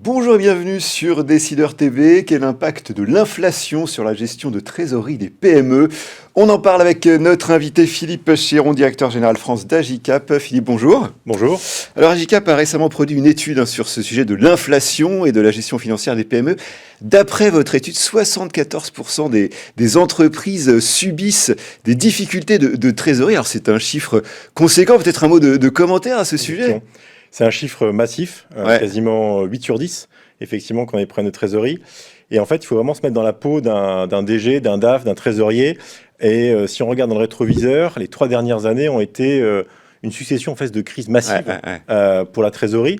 Bonjour et bienvenue sur Décideur TV. Quel impact de l'inflation sur la gestion de trésorerie des PME? On en parle avec notre invité Philippe Chéron, directeur général France d'Agicap. Philippe, bonjour. Bonjour. Alors Agicap a récemment produit une étude sur ce sujet de l'inflation et de la gestion financière des PME. D'après votre étude, 74% des entreprises subissent des difficultés de trésorerie. Alors c'est un chiffre conséquent, peut-être un mot de commentaire à ce sujet? C'est un chiffre massif, quasiment 8 sur 10, effectivement, quand on est problèmes de trésorerie. Et en fait, il faut vraiment se mettre dans la peau d'un DG, d'un DAF, d'un trésorier. Et si on regarde dans le rétroviseur, les 3 dernières années ont été une succession en fait, de crises massives pour la trésorerie.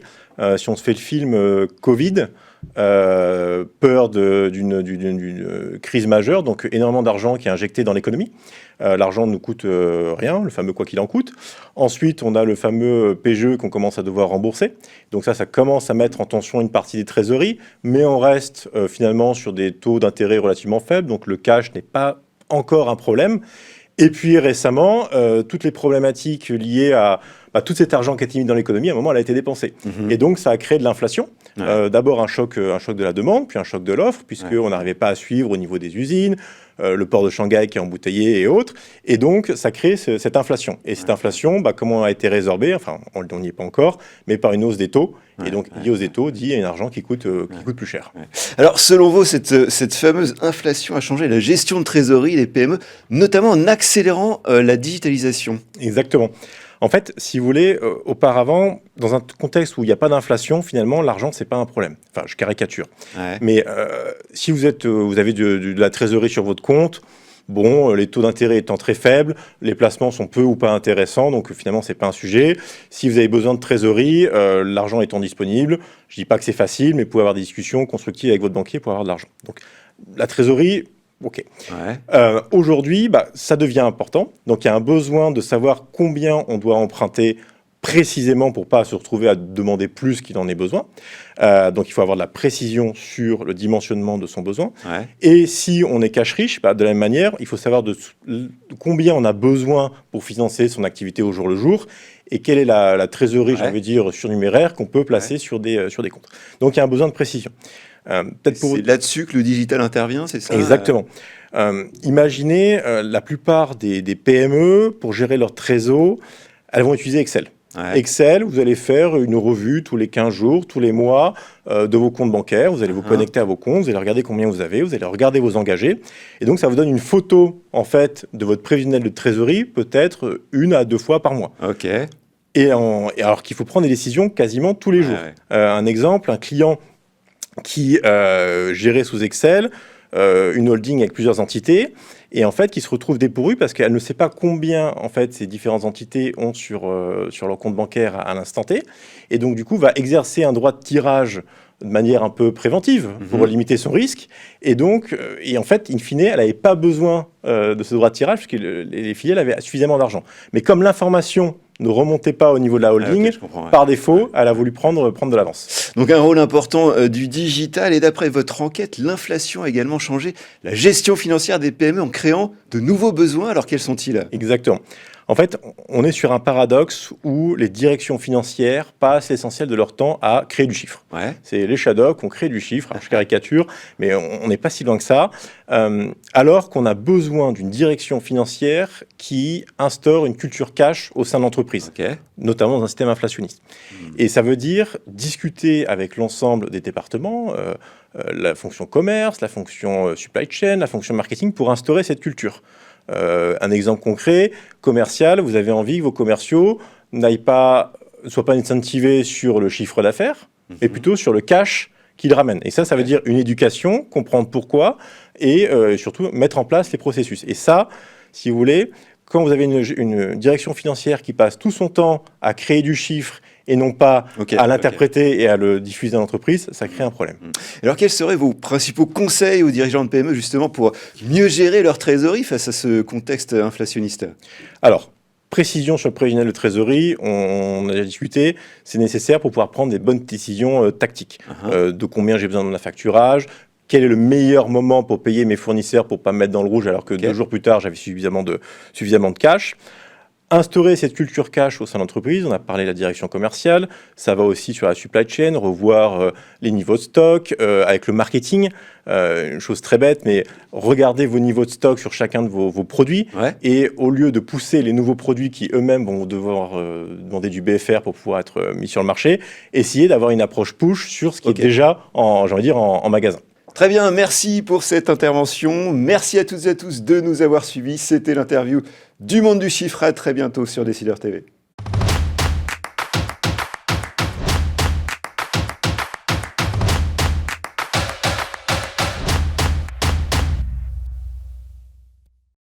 Si on se fait le film Covid, peur d'une crise majeure, donc énormément d'argent qui est injecté dans l'économie. L'argent ne nous coûte rien, le fameux quoi qu'il en coûte. Ensuite, on a le fameux PGE qu'on commence à devoir rembourser. Donc ça commence à mettre en tension une partie des trésoreries, mais on reste finalement sur des taux d'intérêt relativement faibles, donc le cash n'est pas encore un problème. Et puis récemment, toutes les problématiques liées à tout cet argent qui a été mis dans l'économie, à un moment, elle a été dépensée. Et donc, ça a créé de l'inflation. D'abord, un choc de la demande, puis un choc de l'offre, puisqu'on n'arrivait pas à suivre au niveau des usines, le port de Shanghai qui est embouteillé et autres. Et donc, ça crée cette inflation. Et cette inflation, comment a été résorbée? Enfin, on n'y est pas encore, mais par une hausse des taux. Et donc, lié aux taux, dit un argent qui coûte plus cher. Alors, selon vous, cette fameuse inflation a changé la gestion de trésorerie des PME, notamment en accélérant la digitalisation. Exactement. En fait, si vous voulez, auparavant, dans un contexte où il n'y a pas d'inflation, finalement, l'argent, c'est pas un problème. Enfin, je caricature. Mais si vous avez de la trésorerie sur votre compte, les taux d'intérêt étant très faibles, les placements sont peu ou pas intéressants, donc finalement, c'est pas un sujet. Si vous avez besoin de trésorerie, l'argent étant disponible, je dis pas que c'est facile, mais vous pouvez avoir des discussions constructives avec votre banquier pour avoir de l'argent. Donc, la trésorerie... OK. Aujourd'hui, ça devient important. Donc, il y a un besoin de savoir combien on doit emprunter précisément pour ne pas se retrouver à demander plus qu'il en ait besoin. Donc, il faut avoir de la précision sur le dimensionnement de son besoin. Et si on est cash riche, de la même manière, il faut savoir de combien on a besoin pour financer son activité au jour le jour et quelle est la trésorerie, j'ai envie de dire, surnuméraire qu'on peut placer sur des comptes. Donc, il y a un besoin de précision. C'est là-dessus que le digital intervient, c'est ça? Exactement. Imaginez, la plupart des PME, pour gérer leur trésor, elles vont utiliser Excel. Excel, vous allez faire une revue tous les 15 jours, tous les mois de vos comptes bancaires. Vous allez vous connecter à vos comptes, vous allez regarder combien vous avez, vous allez regarder vos engagés. Et donc, ça vous donne une photo, en fait, de votre prévisionnel de trésorerie, peut-être 1 à 2 fois par mois. Et alors qu'il faut prendre des décisions quasiment tous les jours. Un exemple, un client qui gérait sous Excel une holding avec plusieurs entités et en fait qui se retrouve dépourvue parce qu'elle ne sait pas combien en fait ces différentes entités ont sur leur compte bancaire à l'instant T et donc du coup va exercer un droit de tirage de manière un peu préventive pour limiter son risque et donc en fait in fine elle n'avait pas besoin de ce droit de tirage puisque les filiales avaient suffisamment d'argent, mais comme l'information ne remontait pas au niveau de la holding, par défaut, elle a voulu prendre de l'avance. Donc un rôle important du digital, et d'après votre enquête, l'inflation a également changé la gestion financière des PME en créant de nouveaux besoins, alors quels sont-ils? Exactement. En fait, on est sur un paradoxe où les directions financières passent l'essentiel de leur temps à créer du chiffre. C'est les Shadocks, on crée du chiffre, alors je caricature, mais on n'est pas si loin que ça, alors qu'on a besoin d'une direction financière qui instaure une culture cash au sein de l'entreprise, notamment dans un système inflationniste. Et ça veut dire discuter avec l'ensemble des départements, la fonction commerce, la fonction supply chain, la fonction marketing, pour instaurer cette culture. Un exemple concret, commercial, vous avez envie que vos commerciaux ne soient pas incentivés sur le chiffre d'affaires, mais plutôt sur le cash qu'ils ramènent. Et ça veut dire une éducation, comprendre pourquoi, et surtout mettre en place les processus. Et ça, si vous voulez, quand vous avez une direction financière qui passe tout son temps à créer du chiffre et non pas à l'interpréter et à le diffuser dans l'entreprise, ça crée un problème. Alors, quels seraient vos principaux conseils aux dirigeants de PME, justement, pour mieux gérer leur trésorerie face à ce contexte inflationniste? Alors, précision sur le prévisionnel de trésorerie, on a déjà discuté, c'est nécessaire pour pouvoir prendre des bonnes décisions tactiques. De combien j'ai besoin de facturage, quel est le meilleur moment pour payer mes fournisseurs pour ne pas me mettre dans le rouge alors que 2 jours plus tard, j'avais suffisamment de cash. instaurer cette culture cash au sein de l'entreprise. On a parlé de la direction commerciale, ça va aussi sur la supply chain, revoir les niveaux de stock, avec le marketing, une chose très bête, mais regardez vos niveaux de stock sur chacun de vos produits, et au lieu de pousser les nouveaux produits qui eux-mêmes vont devoir demander du BFR pour pouvoir être mis sur le marché, essayez d'avoir une approche push sur ce qui est déjà en magasin. Très bien, merci pour cette intervention. Merci à toutes et à tous de nous avoir suivis. C'était l'interview du Monde du Chiffre. À très bientôt sur Décideur TV.